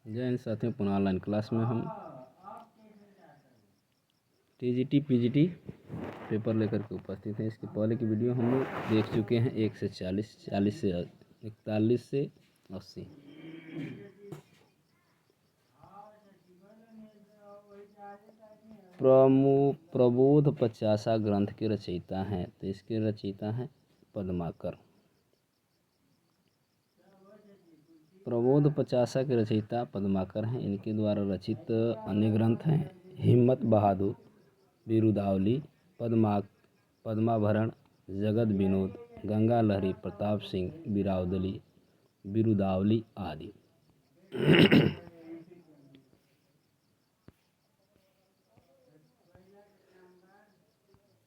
जय हिंद साथियों, पुनः ऑनलाइन क्लास में हम टीजीटी पीजीटी पेपर लेकर के उपस्थित हैं। इसके पहले की वीडियो हम लोग देख चुके हैं 1 से 40, 40 से 41 से 80। प्रबोध 50 ग्रंथ के रचयिता हैं, तो इसके रचयिता हैं पद्माकर। प्रबोध 50 के रचयिता पद्माकर हैं। इनके द्वारा रचित अन्य ग्रंथ हैं हिम्मत बहादुर, बिरुदावली, पद्माभरण, जगत विनोद, गंगा लहरी, प्रताप सिंह, बिरुदावली आदि।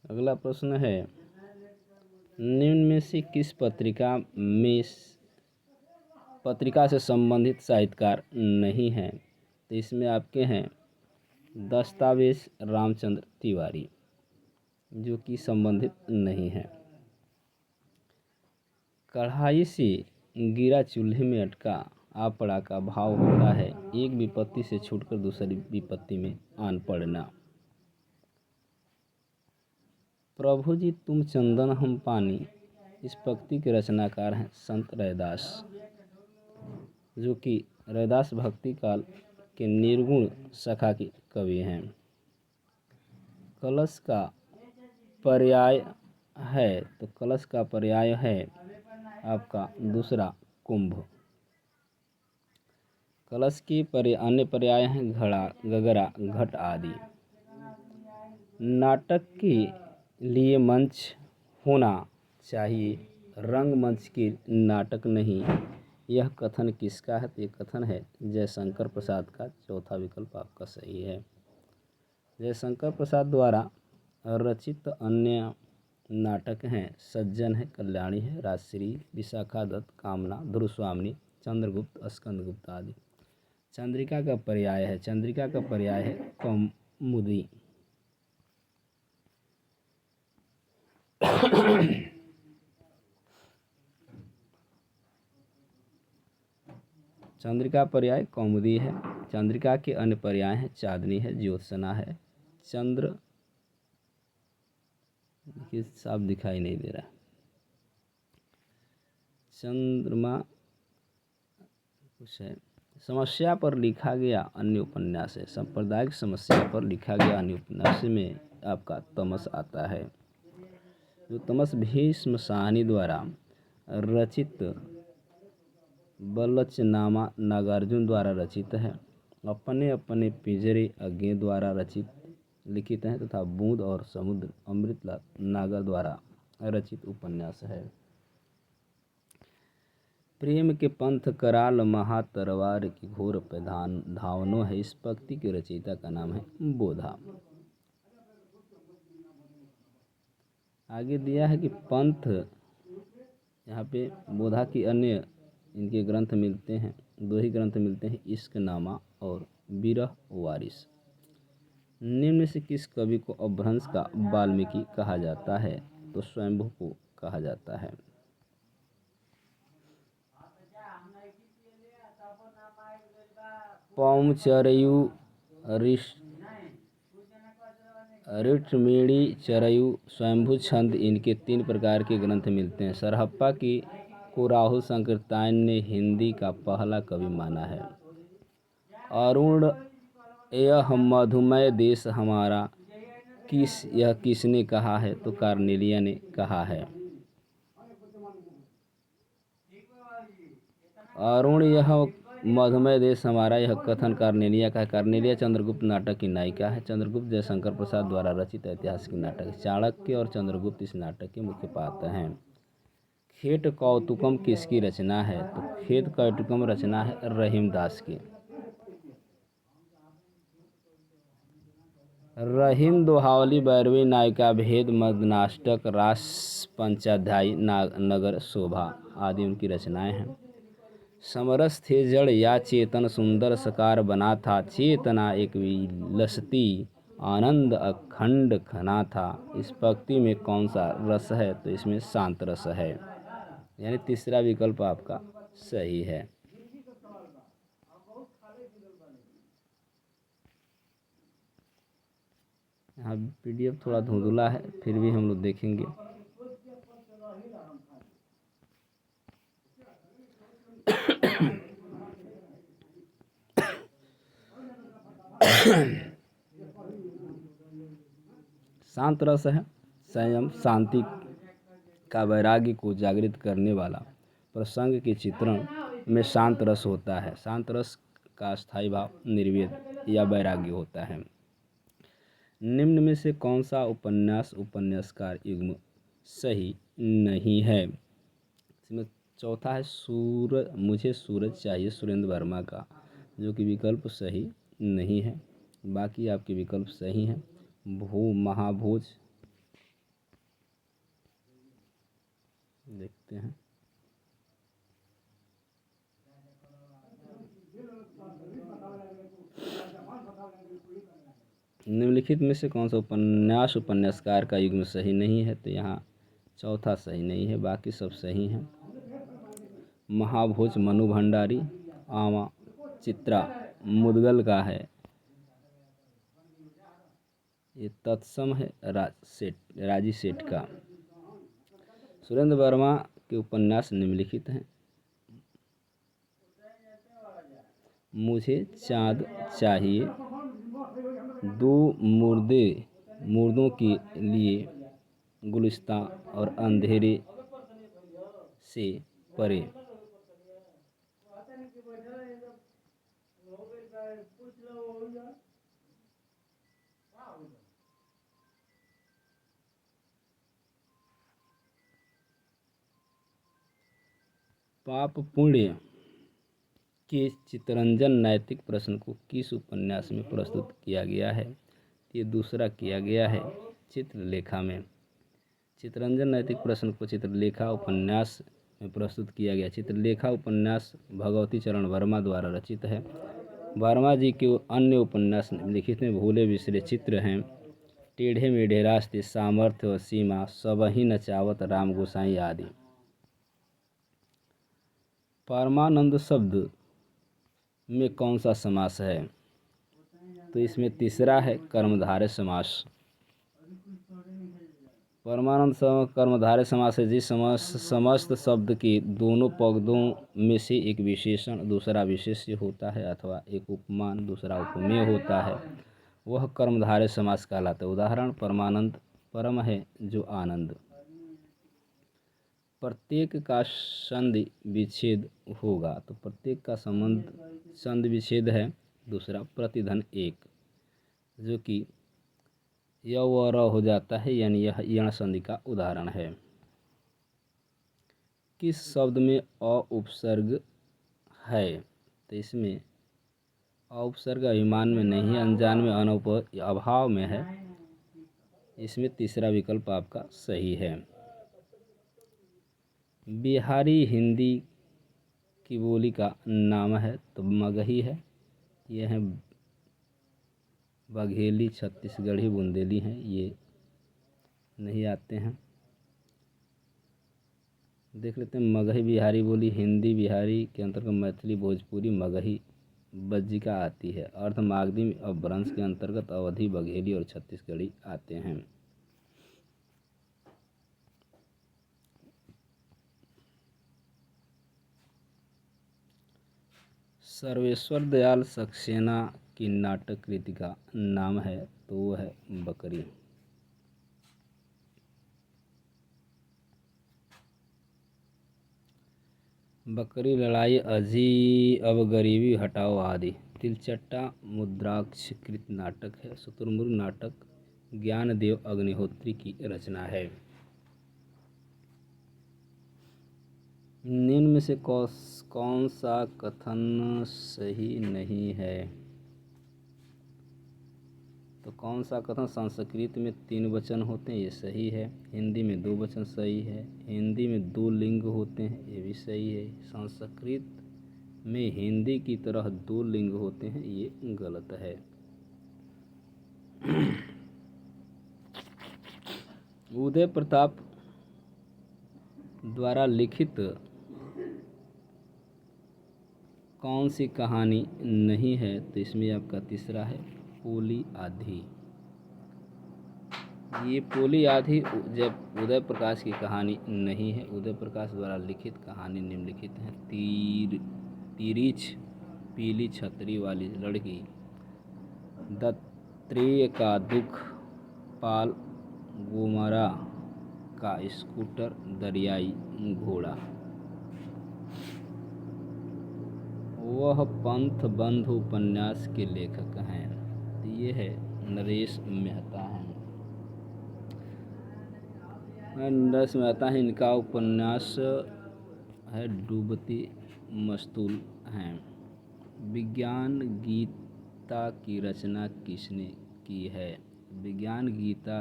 अगला प्रश्न है, निम्न में से किस पत्रिका से संबंधित साहित्यकार नहीं हैं? तो इसमें आपके हैं दस्तावेज रामचंद्र तिवारी, जो कि संबंधित नहीं है। कढ़ाई से गिरा चूल्हे में अटका आ पड़ा का भाव होता है एक विपत्ति से छूटकर दूसरी विपत्ति में आन पड़ना। प्रभु जी तुम चंदन हम पानी, इस पंक्ति के रचनाकार हैं संत रैदास, जो कि रैदास भक्ति काल के निर्गुण शाखा के कवि हैं। कलश का पर्याय है, तो कलश का पर्याय है आपका दूसरा कुंभ। कलश के अन्य पर्याय हैं घड़ा, गगरा, घट आदि। नाटक के लिए मंच होना चाहिए, रंगमंच के नाटक नहीं, यह कथन किसका है? तो ये कथन है जयशंकर प्रसाद का। चौथा विकल्प आपका सही है। जयशंकर प्रसाद द्वारा रचित अन्य नाटक हैं सज्जन है, कल्याणी है, राजश्री, विशाखा दत्त, कामना, ध्रुवस्वामिनी, चंद्रगुप्त, स्कंदगुप्त आदि। चंद्रिका का पर्याय है कौमुदी। चंद्रिका पर्याय कौमुदी है। चंद्रिका के अन्य पर्याय हैं चांदनी है, ज्योत्सना है, चंद्र, देखिए साफ दिखाई नहीं दे रहा, चंद्रमा कुछ है। समस्या पर लिखा गया अन्य उपन्यास है, सांप्रदायिक समस्या पर लिखा गया अन्य उपन्यास में आपका तमस आता है। जो तमस भीष्म साहनी द्वारा रचित बलचनामा नागार्जुन द्वारा रचित है। अपने अपने पिंजरे अज्ञे द्वारा लिखित है तथा बूंद और समुद्र अमृतलाल नागर द्वारा रचित उपन्यास है। प्रेम के पंथ कराल महातरवार की घोर पे धावनो है, इस पंक्ति के रचयिता का नाम है बोधा। आगे दिया है कि पंथ, यहाँ पे बोधा की अन्य इनके ग्रंथ मिलते हैं, दो ही ग्रंथ मिलते हैं, इश्क नामा और विरह वारिस। निम्न से किस कवि को अपभ्रंश का वाल्मीकि कहा जाता है? तो स्वयंभू को कहा जाता है। पौमचरयु, ऋटमिणी चरयु, स्वयंभू छंद, इनके 3 प्रकार के ग्रंथ मिलते हैं। सरहप्पा को राहुल संकीर्तायन ने हिंदी का पहला कवि माना है। अरुण यह मधुमय देश हमारा, यह किसने कहा है? तो कार्नेलिया ने कहा है। अरुण यह मधुमय देश हमारा, यह कथन कार्नेलिया का है। कार्नेलिया चंद्रगुप्त नाटक की नायिका है। चंद्रगुप्त जयशंकर प्रसाद द्वारा रचित ऐतिहासिक नाटक है। चाणक्य और चंद्रगुप्त इस नाटक के मुख्य पात्र हैं। खेट कौतुकम किसकी रचना है? तो खेत कौतुकम रचना है रहीमदास की। रहीम दोहावली, भैरवी नायिका भेद, मदनाष्टक, रास पंचाध्यायी, नगर शोभा आदि उनकी रचनाएं हैं। समरस थे जड़ या चेतन, सुंदर सकार बना था, चेतना एक विलसती, आनंद अखंड घना था। इस पंक्ति में कौन सा रस है? तो इसमें शांत रस है, यानी तीसरा विकल्प आपका सही है। यहाँ PDF थोड़ा धुंधला है, फिर भी हम लोग देखेंगे। शांत रस है संयम शांति का वैराग्य को जागृत करने वाला प्रसंग के चित्रण में शांत रस होता है। शांत रस का स्थायी भाव निर्वेद या वैराग्य होता है। निम्न में से कौन सा उपन्यास उपन्यासकार युग्म सही नहीं है? इसमें चौथा है मुझे सूरज चाहिए सुरेंद्र वर्मा का, जो कि विकल्प सही नहीं है। बाकी आपके विकल्प सही हैं। महाभोज देखते हैं। निम्नलिखित में से कौन सा उपन्यास उपन्यासकार का युग्म सही नहीं है? तो यहाँ चौथा सही नहीं है, बाकी सब सही हैं। महाभोज मनु भंडारी, आमा चित्रा मुदगल का है। ये तत्सम है राजी सेठ का। सुरेंद्र वर्मा के उपन्यास निम्नलिखित हैं। मुझे चाँद चाहिए, दो मुर्दों के लिए, गुलिस्तां और अंधेरे से परे। पाप पुण्य के चितरंजन नैतिक प्रश्न को किस उपन्यास में प्रस्तुत किया गया है? ये दूसरा किया गया है चित्रलेखा में। चितरंजन नैतिक प्रश्न को चित्रलेखा उपन्यास में प्रस्तुत किया गया। चित्रलेखा उपन्यास भगवती चरण वर्मा द्वारा रचित है। वर्मा जी के अन्य उपन्यास लिखित में भूले बिसरे चित्र हैं, टेढ़े मेढ़े रास्ते, सामर्थ्य और सीमा, सबही नचावत, राम गोसाई आदि। परमानंद शब्द में कौन सा समास है? तो इसमें तीसरा है कर्मधारय समास। परमानंद कर्मधारय समास है जिस समस्त शब्द के दोनों पदों में से एक विशेषण दूसरा विशेष्य होता है अथवा एक उपमान दूसरा उपमेय होता है, वह कर्मधारय समास कहलाता है। उदाहरण परमानंद परम है जो आनंद। प्रत्येक का संधि विच्छेद होगा, तो प्रत्येक का संबंध संधि विच्छेद है। दूसरा प्रतिधन एक, जो कि य व र हो जाता है, यानी यह यण संधि का उदाहरण है। किस शब्द में अ उपसर्ग है? तो इसमें अ उपसर्ग अभिमान में नहीं, अनजान में, अभाव में है। इसमें तीसरा विकल्प आपका सही है। बिहारी हिंदी की बोली का नाम है, तो मगही है। यह है बघेली, छत्तीसगढ़ी, बुंदेली हैं, ये नहीं आते हैं। देख लेते हैं। मगही बिहारी बोली हिंदी बिहारी के अंतर्गत मैथिली, भोजपुरी, मगही, बज्जिका आती है। अर्ध मागधी अपभ्रंश के अंतर्गत अवधी, बघेली और छत्तीसगढ़ी आते हैं। सर्वेश्वर दयाल सक्सेना की नाटक कृति का नाम है, तो वो है बकरी। बकरी, लड़ाई, अजी, अब गरीबी हटाओ आदि तिलचट्टा मुद्राक्ष कृत नाटक है। शुतुरमुर्ग नाटक ज्ञानदेव अग्निहोत्री की रचना है। निम्न में से कौन सा कथन सही नहीं है? तो कौन सा कथन संस्कृत में 3 वचन होते हैं, ये सही है। हिंदी में 2 वचन सही है। हिंदी में 2 लिंग होते हैं, ये भी सही है। संस्कृत में हिंदी की तरह 2 लिंग होते हैं, ये गलत है। उदय प्रताप द्वारा लिखित कौन सी कहानी नहीं है? तो इसमें आपका तीसरा है फूली आधी। ये पोली आदि जब उदय प्रकाश की कहानी नहीं है। उदय प्रकाश द्वारा लिखित कहानी निम्नलिखित है। तिरिछ पीली छतरी वाली लड़की, दत्तात्रेय का दुख, पाल गुमरा का स्कूटर, दरियाई घोड़ा। वह पंथ बंधु उपन्यास के लेखक हैं। ये है नरेश मेहता हैं। नरेश मेहता हैं, इनका उपन्यास है डूबती मस्तूल हैं। विज्ञान गीता की रचना किसने की है? विज्ञान गीता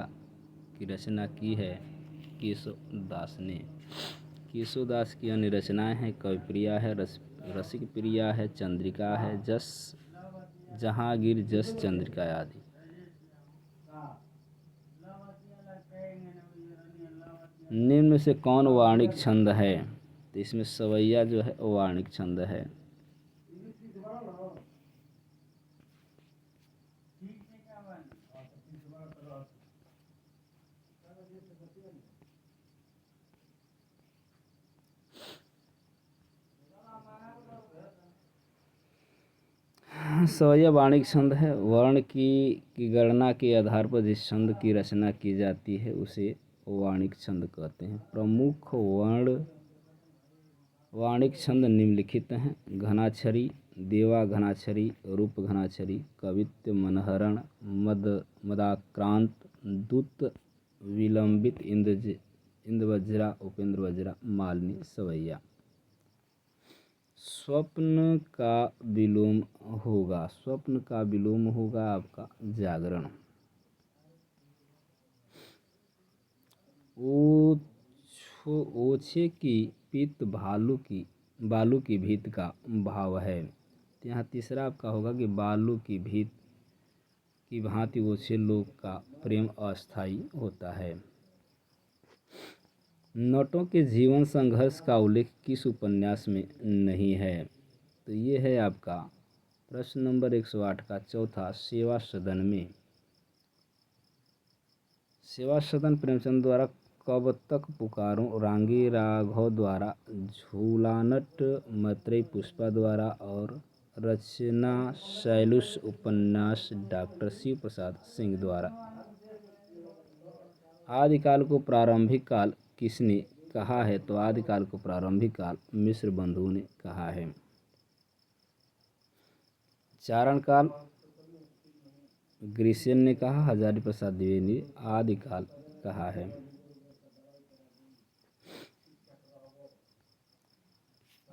की रचना की है केशवदास ने। केशवदास की अन्य रचनाएं हैं कविप्रिया है, रसिक प्रिया है, चंद्रिका है, जस जहांगीर, जस चंद्रिका आदि। निम्न में से कौन वार्णिक छंद है? तो इसमें सवैया जो है वार्णिक छंद है। सवैया वार्णिक छंद है। वर्ण की गणना के आधार पर जिस छंद की रचना की जाती है उसे वार्णिक छंद कहते हैं। प्रमुख वर्ण वार्णिक छंद निम्नलिखित हैं। घनाक्षरी, देवा घनाक्षरी, रूप घनाक्षरी, कवित्व, मनहरण, मदाक्रांत, दूत, विलंबित, इंद्रवज्रा, उपेंद्र वज्रा, मालिनी, सवैया। स्वप्न का विलोम होगा। स्वप्न का विलोम होगा आपका जागरण। ओछे की पित्त बालू की भीत का भाव है। तो यहाँ तीसरा आपका होगा कि बालू की भीत की भांति ओछे लोग का प्रेम अस्थायी होता है। नटों के जीवन संघर्ष का उल्लेख किस उपन्यास में नहीं है? तो ये है आपका प्रश्न नंबर 108 का चौथा, सेवा सदन में। सेवा सदन प्रेमचंद द्वारा कब तक पुकारूं, रांगी राघव द्वारा, झूलानट मैत्रेयी पुष्पा द्वारा और रचना शैलुष उपन्यास डॉक्टर शिव प्रसाद सिंह द्वारा। आदिकाल को प्रारंभिक काल किसने कहा है? तो आदिकाल को प्रारंभिक काल मिश्र बंधुओं ने कहा है। चारण काल ग्रीसेन ने कहा, हजारी प्रसाद द्विवेदी ने आदिकाल कहा है।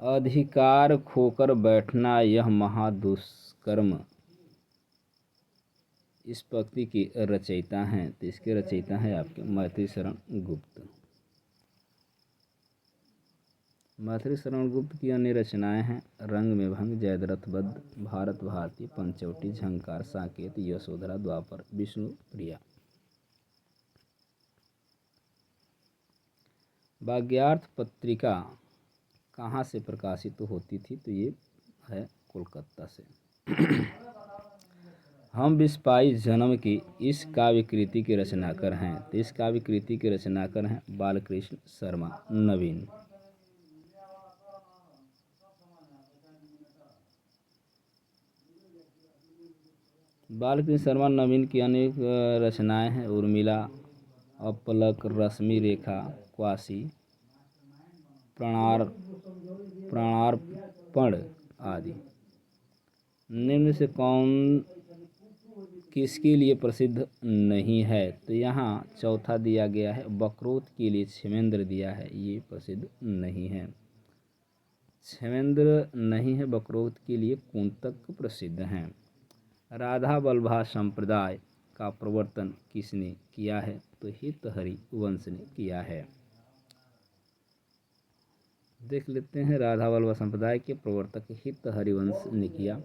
अधिकार खोकर बैठना यह महादुष्कर्म इस पंक्ति की रचयिता हैं। तो इसके रचयिता हैं आपके मैथिली शरण गुप्त। मैथिली शरण गुप्त की अन्य रचनाएं हैं रंग में भंग, जयद्रथ वध, भारत भारती, पंचवटी, झंकार, साकेत, यशोधरा, द्वापर, विष्णु प्रिया। वाग्यार्थ पत्रिका कहाँ से प्रकाशित होती थी? तो ये है कोलकाता से। हम विस्पाई जन्म की इस काव्य कृति के रचनाकार हैं। तो इस काव्य कृति के रचनाकार हैं बालकृष्ण शर्मा नवीन। बालकृष्ण शर्मा नवीन की अनेक रचनाएं हैं उर्मिला, अपलक, रश्मि रेखा, क्वासी, प्राणार्पण आदि। निम्न से कौन किसके लिए प्रसिद्ध नहीं है? तो यहाँ चौथा दिया गया है वक्रोक्त के लिए क्षेमेंद्र दिया है, ये प्रसिद्ध नहीं है। क्षेमेंद्र नहीं है, वक्रोक्त के लिए कुंतक प्रसिद्ध हैं। राधा वल्लभा संप्रदाय का प्रवर्तन किसने किया है? तो हितहरि वंश ने किया है। देख लेते हैं प्रवर्तक वल्लभा संप्रदाय के प्रवर्तक हितहरि वंश ने किया।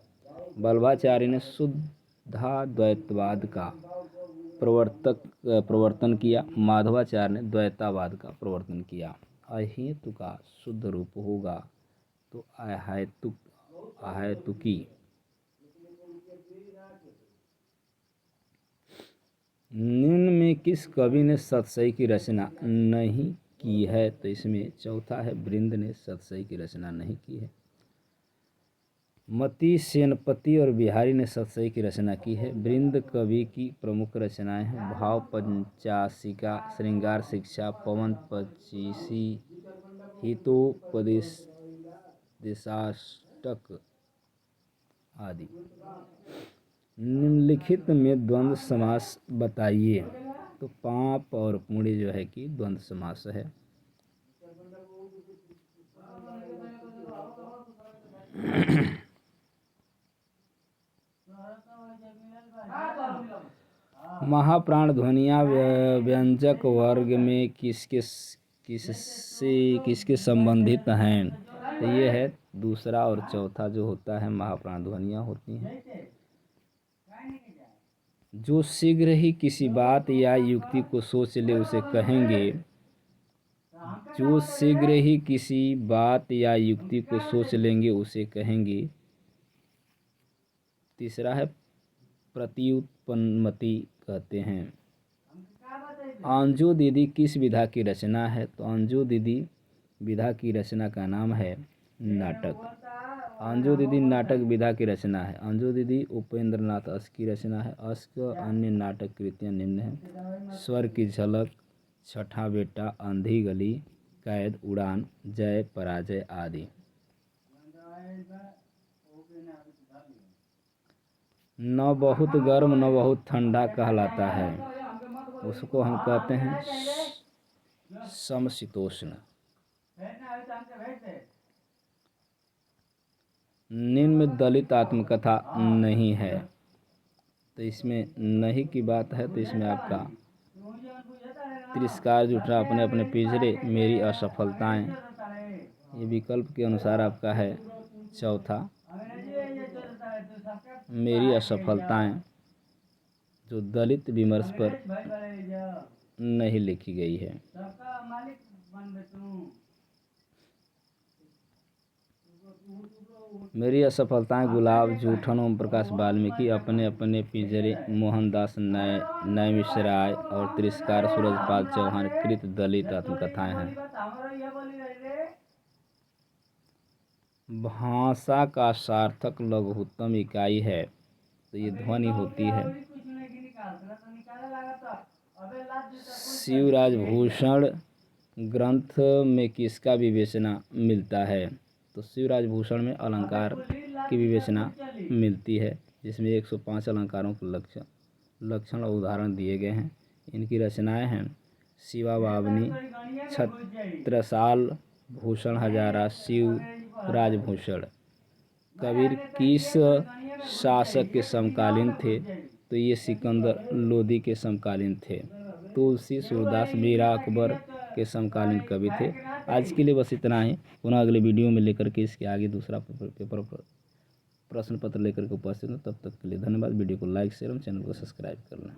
वल्लभाचार्य ने शुद्धाद्वैतवाद का प्रवर्तन किया। माधवाचार्य ने द्वैतावाद का प्रवर्तन किया। अहेतु का शुद्ध रूप होगा तो अहेतुकी। निम्न में किस कवि ने सतसई की रचना नहीं की है? तो इसमें चौथा है बृंद ने सतसई की रचना नहीं की है। मति, सेनापति और बिहारी ने सतसई की रचना की है। बृंद कवि की प्रमुख रचनाएं हैं भाव पंचाशिका, श्रृंगार शिक्षा, पवन पचीसी, हितोपदेशाष्टक आदि। निम्नलिखित में द्वंद्व समास बताइए। तो पाप और पुण्य जो है कि द्वंद्व समास है। महाप्राण ध्वनियाँ व्यंजक वर्ग में किसके संबंधित हैं? तो ये है दूसरा और चौथा जो होता है महाप्राण ध्वनियाँ होती हैं। जो शीघ्र ही किसी बात या युक्ति को सोच ले उसे कहेंगे। जो शीघ्र ही किसी बात या युक्ति को सोच लेंगे उसे कहेंगे। तीसरा है प्रत्युत्पन्नमति कहते हैं। आंजू दीदी किस विधा की रचना है? तो आंजू दीदी विधा की रचना का नाम है नाटक। आंजू दीदी नाटक विधा की रचना है। आंजू दीदी उपेंद्रनाथ अश की रचना है। अश का अन्य नाटक कृतियाँ निम्न हैं। स्वर की झलक, छठा बेटा, अंधी गली, कैद, उड़ान, जय पराजय आदि। न बहुत गर्म न बहुत ठंडा कहलाता है, उसको हम कहते हैं समशीतोष्ण। निम्न में दलित आत्मकथा नहीं है। तो इसमें नहीं की बात है। तो इसमें आपका तिरस्कार जुटा अपने अपने पिंजरे, मेरी असफलताएं, ये विकल्प के अनुसार आपका है चौथा मेरी असफलताएं, जो दलित विमर्श पर नहीं लिखी गई है। मेरी असफलताएं गुलाब, जूठन, ओम प्रकाश वाल्मीकि, अपने अपने पिंजरे मोहनदास नैमिषारण्य और तिरस्कार सूरजपाल चौहान कृत दलित आत्मकथाएं हैं। भाषा का सार्थक लघुत्तम इकाई है। तो ये ध्वनि होती है। शिवराज भूषण ग्रंथ में किसका विवेचना मिलता है? तो शिवराज भूषण में अलंकार की विवेचना मिलती है, जिसमें 105 अलंकारों के लक्षण और उदाहरण दिए गए हैं। इनकी रचनाएं हैं शिवा बावनी, छत्रसाल भूषण हजारा, शिवराज भूषण। कबीर किस शासक के समकालीन थे? तो ये सिकंदर लोदी के समकालीन थे। तुलसी, सूरदास, मीरा, अकबर के समकालीन कवि थे। आज के लिए बस इतना ही। पुनः अगले वीडियो में लेकर के इसके आगे दूसरा प्रश्न पत्र लेकर के उपस्थित हूँ। तब तक के लिए धन्यवाद। वीडियो को लाइक, शेयर और चैनल को सब्सक्राइब करना।